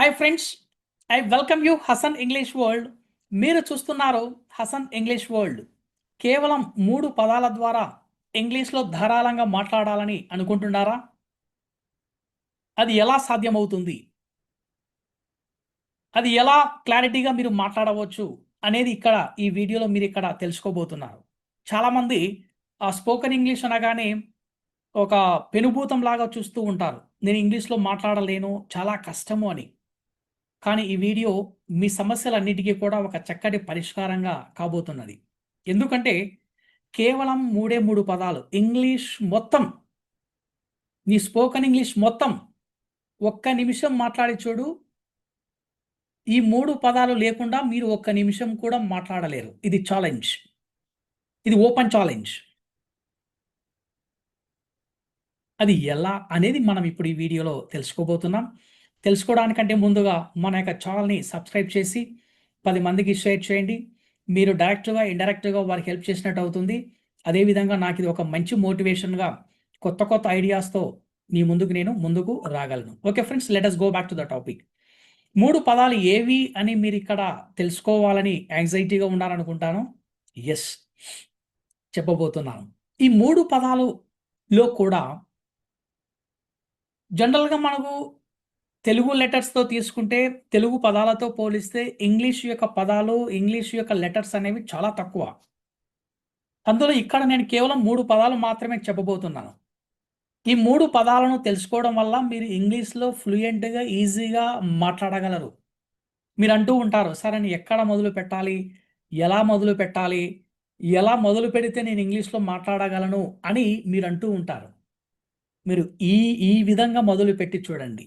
Hi friends, I welcome you Hasan English world. మీరు చూస్తున్నారు Hasan English world. కేవలం 3 పదాల ద్వారా ఇంగ్లీష్లో ధారాళంగా మాట్లాడాలని అనుకుంటున్నారా? అది ఎలా సాధ్యమవుతుంది? అది ఎలా క్లారిటీగా మీరు మాట్లాడవచ్చు అనేది ఈ వీడియోలో మీరు తెలుసుకోబోతున్నారు. చాలామంది ఆ స్పోకెన్ ఇంగ్లీష్ అనగానే ఒక పెనుభూతం లాగా చూస్తూ ఉంటారు. నేను ఇంగ్లీష్లో మాట్లాడలేను, చాలా కష్టము అని. కానీ ఈ వీడియో మీ సమస్యలన్నిటికీ కూడా ఒక చక్కటి పరిష్కారంగా కాబోతున్నది. ఎందుకంటే కేవలం 3 పదాలు ఇంగ్లీష్ మొత్తం, నీ స్పోకెన్ ఇంగ్లీష్ మొత్తం ఒక్క నిమిషం మాట్లాడి చూడు. ఈ 3 పదాలు లేకుండా మీరు ఒక్క నిమిషం కూడా మాట్లాడలేరు. ఇది ఛాలెంజ్. ఇది ఓపెన్ ఛాలెంజ్. అది ఎలా అనేది మనం ఇప్పుడు ఈ వీడియోలో తెలుసుకోబోతున్నాం. తెలుసుకోవడానికంటే ముందుగా మన యొక్క ఛానల్‌ని సబ్స్క్రైబ్ చేసి 10 మందికి షేర్ చేయండి. మీరు డైరెక్ట్‌గా, ఇండైరెక్ట్‌గా వారికి హెల్ప్ చేసినట్టు అవుతుంది. అదేవిధంగా నాకిది ఒక మంచి మోటివేషన్‌గా కొత్త కొత్త ఐడియాస్‌తో మీ ముందుకు ముందుకు రాగలను. Okay friends, let us go back to the topic. 3 పదాలు ఏవి అని మీరిక్కడ తెలుసుకోవాలని యాంగ్జైటీగా ఉన్నారనుకుంటాను. యెస్, చెప్పబోతున్నాను. ఈ 3 పదాలలో కూడా జనరల్‌గా మనకు తెలుగు లెటర్స్‌తో తీసుకుంటే, తెలుగు పదాలతో పోలిస్తే ఇంగ్లీష్ యొక్క పదాలు, ఇంగ్లీష్ యొక్క లెటర్స్ అనేవి చాలా తక్కువ. అందులో ఇక్కడ నేను కేవలం 3 పదాలు మాత్రమే చెప్పబోతున్నాను. ఈ 3 పదాలను తెలుసుకోవడం వల్ల మీరు ఇంగ్లీష్‌లో ఫ్లూయెంట్‌గా, ఈజీగా మాట్లాడగలరు. మీరంటూ ఉంటారు, "సార్ నేను ఎక్కడ మొదలుపెట్టాలి? ఎలా మొదలుపెట్టాలి? ఎలా మొదలుపెడితే నేను ఇంగ్లీష్‌లో మాట్లాడగలను?" అని మీరంటూ ఉంటారు. మీరు ఈ ఈ విధంగా మొదలుపెట్టి చూడండి.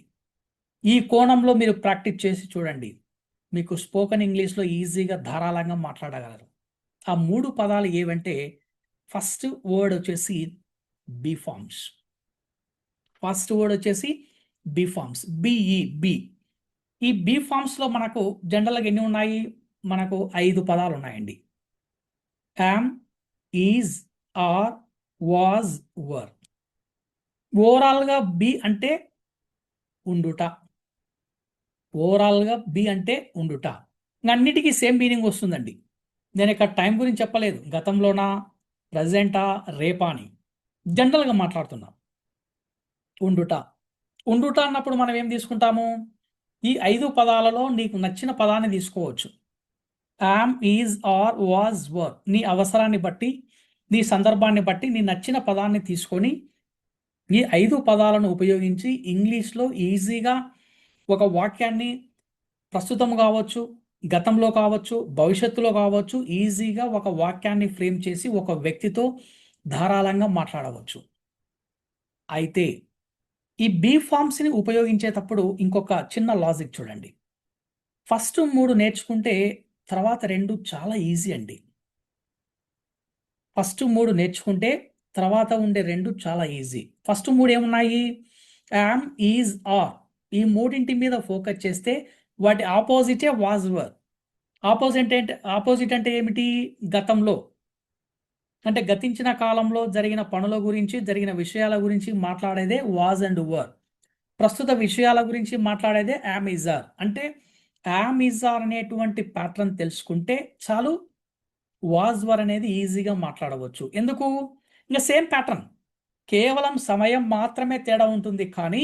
ఈ కోణంలో మీరు ప్రాక్టీస్ చేసి చూడండి. మీకు స్పోకెన్ ఇంగ్లీష్‌లో ఈజీగా ధారాళంగా మాట్లాడగలరు. ఆ 3 పదాలు ఏవంటే, ఫస్ట్ వర్డ్ వచ్చేసి బీ ఫార్మ్స్. ఫస్ట్ వర్డ్ వచ్చేసి బీ ఫార్మ్స్. B E be. ఈ బీ ఫార్మ్స్‌లో మనకు జనరల్‌గా ఎన్ని ఉన్నాయి? మనకు 5 పదాలున్నాయండి. Am, is, are, was, were. ఓవరాల్‌గా బీ అంటే ఉండుట. ఓవరాల్‌గా బీ అంటే ఉండుట. అన్నిటికి సేమ్ మీనింగ్ వస్తుందండి. నేనిక్కడ టైం గురించి చెప్పలేదు. గతంలోనా? ప్రెజెంటా? రేపా అని. జనరల్‌గా మాట్లాడుతున్నా. ఉండుట. ఉండుట అన్నప్పుడు మనం ఏం తీసుకుంటాము? ఈ 5 పదాలలో నీకు నచ్చిన పదాన్ని తీసుకోవచ్చు. యామ్, ఈజ్, ఆర్, వాజ్, వర్. నీ అవసరాన్ని బట్టి, నీ సందర్భాన్ని బట్టి నీ నచ్చిన పదాన్ని తీసుకొని, ఈ 5 పదాలను ఉపయోగించి ఇంగ్లీష్‌లో ఈజీగా ఒక వాక్యాన్ని ప్రస్తుతం కావచ్చు, గతంలో కావచ్చు, భవిష్యత్తులో కావచ్చు, ఈజీగా ఒక వాక్యాన్ని ఫ్రేమ్ చేసి ఒక వ్యక్తితో ధారాళంగా మాట్లాడవచ్చు. అయితే ఈ బీ ఫార్మ్స్‌ని ఉపయోగించేటప్పుడు ఇంకొక చిన్న లాజిక్ చూడండి. ఫస్ట్ 3 నేర్చుకుంటే తర్వాత 2 చాలా ఈజీ అండి. ఫస్ట్ 3 నేర్చుకుంటే తర్వాత ఉండే 2 చాలా ఈజీ. ఫస్ట్ 3 ఏమున్నాయి? Am, is, are. ఈ మూడింటి మీద ఫోకస్ చేస్తే వాటి ఆపోజిటే వాస్, వర్. ఆపోజిట్ అంటే ఏమిటి? గతంలో. అంటే గతించిన కాలంలో జరిగిన పనుల గురించి, జరిగిన విషయాల గురించి మాట్లాడేదే వాస్ అండ్ వర్. ప్రస్తుత విషయాల గురించి మాట్లాడేదే యామ్, ఈజ్, ఆర్. అంటే యామ్, ఈజ్, ఆర్ అనేటువంటి ప్యాటర్న్ తెలుసుకుంటే చాలు, వాస్, వర్ అనేది ఈజీగా మాట్లాడవచ్చు. ఎందుకు? ఇంక సేమ్ ప్యాటర్న్. కేవలం సమయం మాత్రమే తేడా ఉంటుంది. కానీ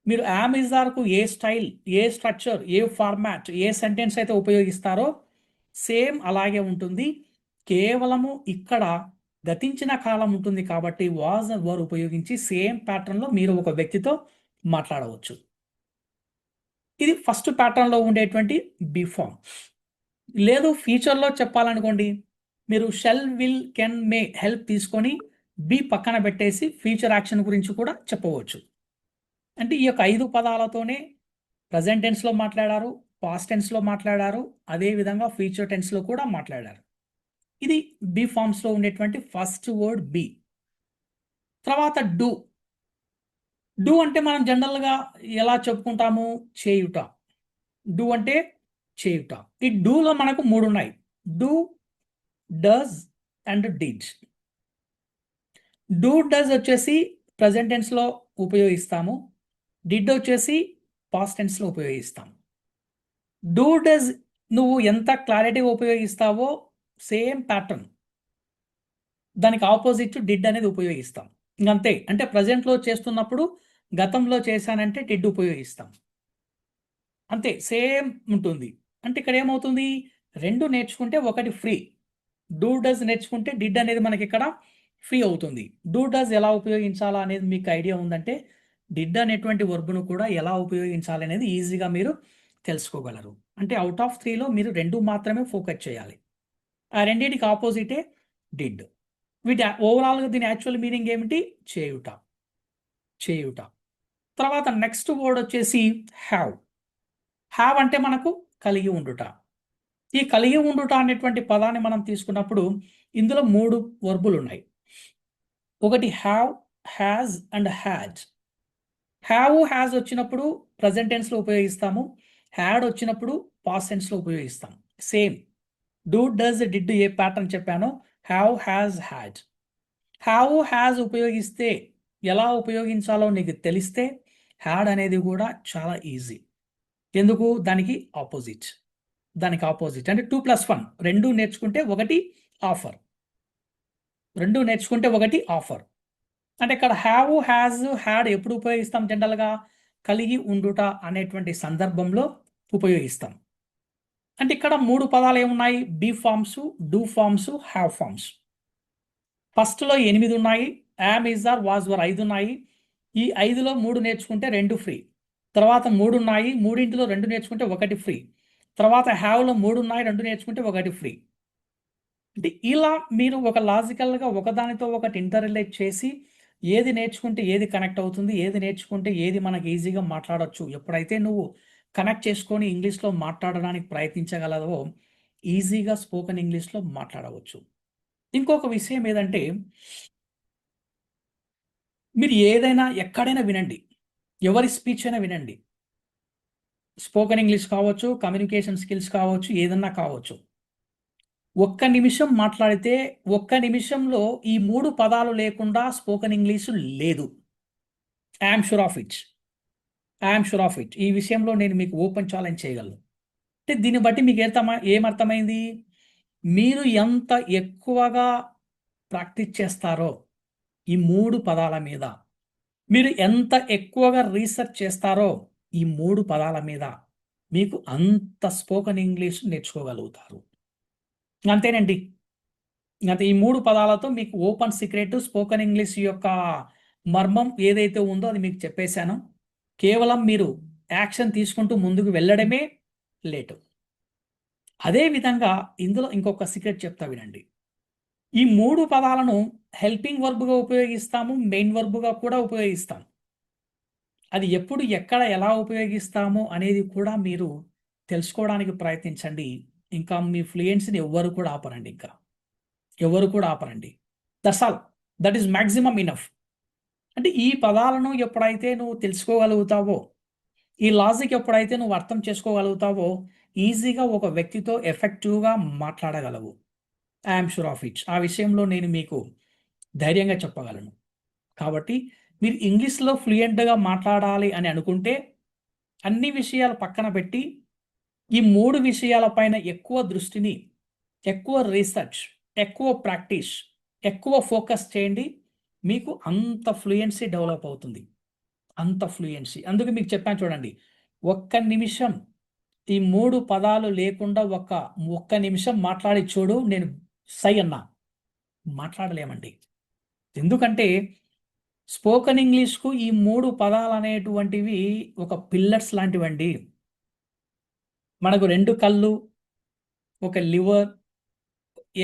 మీరు yam, is, arc A style, A structure, A format, A sentence అయితే ఉపయోగిస్తారో సేమ్ అలాగే ఉంటుంది. కేవలము ఇక్కడ గతించిన కాలం ఉంటుంది కాబట్టి వాస్, వర్ ఉపయోగించి సేమ్ ప్యాటర్న్‌లో మీరు ఒక వ్యక్తితో మాట్లాడవచ్చు. ఇది ఫస్ట్ ప్యాటర్న్‌లో ఉండేటువంటి బీ ఫార్మ్. లేదు ఫ్యూచర్‌లో చెప్పాలనుకోండి, మీరు shall, will, can, may help తీసుకొని బీ పక్కన పెట్టేసి ఫ్యూచర్ యాక్షన్ గురించి కూడా చెప్పవచ్చు. అంటే ఈ యొక్క 5 పదాలతోనే ప్రెజెంట్ టెన్స్‌లో మాట్లాడారు, పాస్ట్ టెన్స్‌లో మాట్లాడారు, అదే విధంగా ఫ్యూచర్ టెన్స్‌లో కూడా మాట్లాడారు. ఇది బీ ఫార్మ్స్‌లో ఉండేటువంటి ఫస్ట్ వర్డ్ బీ. తర్వాత డు. డు అంటే మనం జనరల్‌గా ఎలా చెప్పుకుంటాము? చేయుట. డు అంటే చేయుట. ఈ డూలో మనకు 3 ఉన్నాయి. Do, does and did. Do, does వచ్చేసి ప్రెజెంట్ టెన్స్‌లో ఉపయోగిస్తాము. డిడ్ వచ్చేసి పాస్ట్ టెన్స్లో ఉపయోగిస్తాం. డూ డస్ నువ్వు ఎంత క్లారిటీగా ఉపయోగిస్తావో సేమ్ ప్యాటర్న్ దానికి ఆపోజిట్ డిడ్ అనేది ఉపయోగిస్తాం. ఇంకంతే. అంటే ప్రజెంట్లో చేస్తున్నప్పుడు గతంలో చేశానంటే డిడ్ ఉపయోగిస్తాం. అంతే సేమ్ ఉంటుంది. అంటే ఇక్కడ ఏమవుతుంది? 2 నేర్చుకుంటే ఒకటి ఫ్రీ. డూ డస్ నేర్చుకుంటే డిడ్ అనేది మనకి ఇక్కడ ఫ్రీ అవుతుంది. డూ డస్ ఎలా ఉపయోగించాలా అనేది మీకు ఐడియా ఉందంటే డిడ్ అనేటువంటి వర్బ్‌ను కూడా ఎలా ఉపయోగించాలి అనేది ఈజీగా మీరు తెలుసుకోగలరు. అంటే ఔట్ ఆఫ్ 3లో మీరు 2 మాత్రమే ఫోకస్ చేయాలి. ఆ రెండిటికి ఆపోజిటే డిడ్. ఓవరాల్‌గా దీని యాక్చువల్ మీనింగ్ ఏమిటి? చేయుట. చేయుట. తర్వాత నెక్స్ట్ వర్డ్ వచ్చేసి హావ్. హావ్ అంటే మనకు కలిగి ఉండుట. ఈ కలిగి ఉండుట అనేటువంటి పదాన్ని మనం తీసుకున్నప్పుడు ఇందులో 3 వర్బులున్నాయి. ఒకటి have, has and had. Have, has వచ్చినప్పుడు ప్రెజెంట్ టెన్స్‌లో ఉపయోగిస్తాము. హ్యాడ్ వచ్చినప్పుడు పాస్ట్ టెన్స్‌లో ఉపయోగిస్తాం. సేమ్. డూ, డస్, డిడ్ ఏ ప్యాటర్న్ చెప్పానో have, has, had. Have, has ఉపయోగిస్తే ఎలా ఉపయోగించాలో నీకు తెలిస్తే హ్యాడ్ అనేది కూడా చాలా ఈజీ. ఎందుకు? దానికి ఆపోజిట్. దానికి ఆపోజిట్. అంటే 2+1 2 నేర్చుకుంటే ఒకటి ఆఫర్. 2 నేర్చుకుంటే ఒకటి ఆఫర్. అంటే ఇక్కడ హ్యావ్, హ్యాజ్, హ్యాడ్ ఎప్పుడు ఉపయోగిస్తాం జనరల్‌గా? కలిగి ఉండుట అనేటువంటి సందర్భంలో ఉపయోగిస్తాం. అంటే ఇక్కడ 3 పదాలు ఏమున్నాయి? Be forms, do forms, have forms. ఫస్ట్‌లో 8 ఉన్నాయి. Am, is, are, was, were 5 ఉన్నాయి. ఈ 5లో 3 నేర్చుకుంటే 2 ఫ్రీ. తర్వాత 3 ఉన్నాయి. మూడింటిలో 2 నేర్చుకుంటే 1 ఫ్రీ. తర్వాత హ్యావ్‌లో 3 ఉన్నాయి. 2 నేర్చుకుంటే 1 ఫ్రీ. అంటే ఇలా మీరు ఒక లాజికల్‌గా ఒకదానితో ఒకటి ఇంటర్‌రిలేట్ చేసి ఏది నేర్చుకుంటే ఏది కనెక్ట్ అవుతుంది, ఏది నేర్చుకుంటే ఏది మనకి ఈజీగా మాట్లాడొచ్చు. ఎప్పుడైతే నువ్వు కనెక్ట్ చేసుకొని ఇంగ్లీష్‌లో మాట్లాడడానికి ప్రయత్నించగలవో ఈజీగా స్పోకెన్ ఇంగ్లీష్‌లో మాట్లాడవచ్చు. ఇంకొక విషయం ఏదంటే మీరు ఏదైనా ఎక్కడైనా వినండి. ఎవరి స్పీచ్ అయినా వినండి. స్పోకెన్ ఇంగ్లీష్ కావచ్చు, కమ్యూనికేషన్ స్కిల్స్ కావచ్చు, ఏదన్నా కావచ్చు. ఒక్క నిమిషం మాట్లాడితే, ఒక్క నిమిషంలో ఈ 3 పదాలు లేకుండా స్పోకెన్ ఇంగ్లీష్ లేదు. I am sure of it. I am sure of it. ఈ విషయంలో నేను మీకు ఓపెన్ ఛాలెంజ్ చేయగలను. అంటే దీన్ని బట్టి మీకు ఏమర్థమైంది? మీరు ఎంత ఎక్కువగా ప్రాక్టీస్ చేస్తారో ఈ 3 పదాల మీద, మీరు ఎంత ఎక్కువగా రీసెర్చ్ చేస్తారో ఈ 3 పదాల మీద, మీకు అంత స్పోకెన్ ఇంగ్లీష్ నేర్చుకోగలుగుతారు. అంతేనండి. ఇంగంతే. ఈ 3 పదాలతో మీకు ఓపెన్ సీక్రెట్ స్పోకెన్ ఇంగ్లీష్ యొక్క మర్మం ఏదైతే ఉందో అది మీకు చెప్పేసాను. కేవలం మీరు యాక్షన్ తీసుకుంటూ ముందుకు వెళ్ళడమే లేటు. అదే విధంగా ఇందులో ఇంకొక సీక్రెట్ చెప్తా వినండి. ఈ 3 పదాలను హెల్పింగ్ వర్బ్‌గా ఉపయోగిస్తాము. మెయిన్ వర్బ్‌గా కూడా ఉపయోగిస్తాం. అది ఎప్పుడు, ఎక్కడ, ఎలా ఉపయోగిస్తాము అనేది కూడా మీరు తెలుసుకోవడానికి ప్రయత్నించండి. ఇంకా మీ ఫ్లూయెన్సీని ఎవ్వరు కూడా ఆపరండి ఇంకా. ఎవరు కూడా ఆపరండి. That's all. That is maximum enough. అంటే ఈ పదాలను ఎప్పుడైతే నువ్వు తెలుసుకోగలుగుతావో, ఈ లాజిక్ ఎప్పుడైతే నువ్వు అర్థం చేసుకోగలుగుతావో, ఈజీగా ఒక వ్యక్తితో ఎఫెక్టివ్‌గా మాట్లాడగలవు. I am sure of it. ఆ విషయంలో నేను మీకు ధైర్యంగా చెప్పగలను. కాబట్టి మీరు ఇంగ్లీష్‌లో ఫ్లూయెంట్‌గా మాట్లాడాలి అని అనుకుంటే, అన్ని విషయాలు పక్కన పెట్టి, ఈ 3 విషయాల పైన ఎక్కువ దృష్టిని, ఎక్కువ రీసెర్చ్, ఎక్కువ ప్రాక్టీస్, ఎక్కువ ఫోకస్ చేయండి. మీకు అంత ఫ్లూయెన్సీ డెవలప్ అవుతుంది. అంత ఫ్లూయెన్సీ. అందుకే మీకు చెప్పాను చూడండి. ఒక్క నిమిషం ఈ 3 పదాలు లేకుండా ఒక్క నిమిషం మాట్లాడి చూడు. నేను సై అన్నా. మాట్లాడలేమండి. ఎందుకంటే స్పోకెన్ ఇంగ్లీష్‌కు ఈ 3 పదాలనేటువంటివి ఒక పిల్లర్స్ లాంటివండి. మనకు 2 కళ్ళు, ఒక లివర్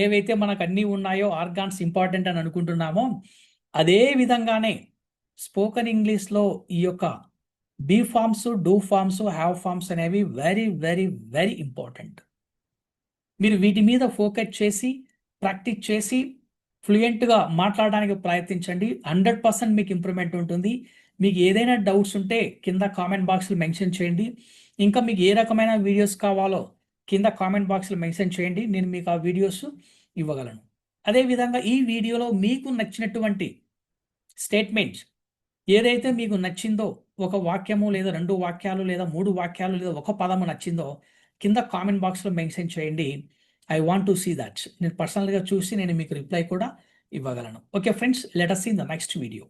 ఏవైతే మనకన్నీ ఉన్నాయో ఆర్గాన్స్ ఇంపార్టెంట్ అని అనుకుంటున్నామో, అదే విధంగానే స్పోకెన్ ఇంగ్లీష్‌లో ఈ యొక్క be forms, do forms, have forms అనేవి వెరీ, వెరీ, వెరీ ఇంపార్టెంట్. మీరు వీటి మీద ఫోకస్ చేసి, ప్రాక్టీస్ చేసి, ఫ్లూయెంట్‌గా మాట్లాడడానికి ప్రయత్నించండి. 100% మీకు ఇంప్రూవ్‌మెంట్ ఉంటుంది. మీకు ఏదైనా డౌట్స్ ఉంటే కింద కామెంట్ బాక్స్‌లో మెన్షన్ చేయండి. ఇంకా మీకు ఏ రకమైన వీడియోస్ కావాలో కింద కామెంట్ బాక్స్‌లో మెన్షన్ చేయండి. నేను మీకు ఆ వీడియోస్ ఇవ్వగలను. అదే విధంగా ఈ వీడియోలో మీకు నచ్చినటువంటి స్టేట్మెంట్స్ ఏదైతే మీకు నచ్చిందో ఒక వాక్యము లేదా 2 వాక్యాలు లేదా 3 వాక్యాలు లేదా ఒక పదము నచ్చిందో కింద కామెంట్ బాక్స్‌లో మెన్షన్ చేయండి. I want to see that. నేను పర్సనల్‌గా చూసి నేను మీకు రిప్లై కూడా ఇవ్వగలను. Okay friends, let us see in the next video.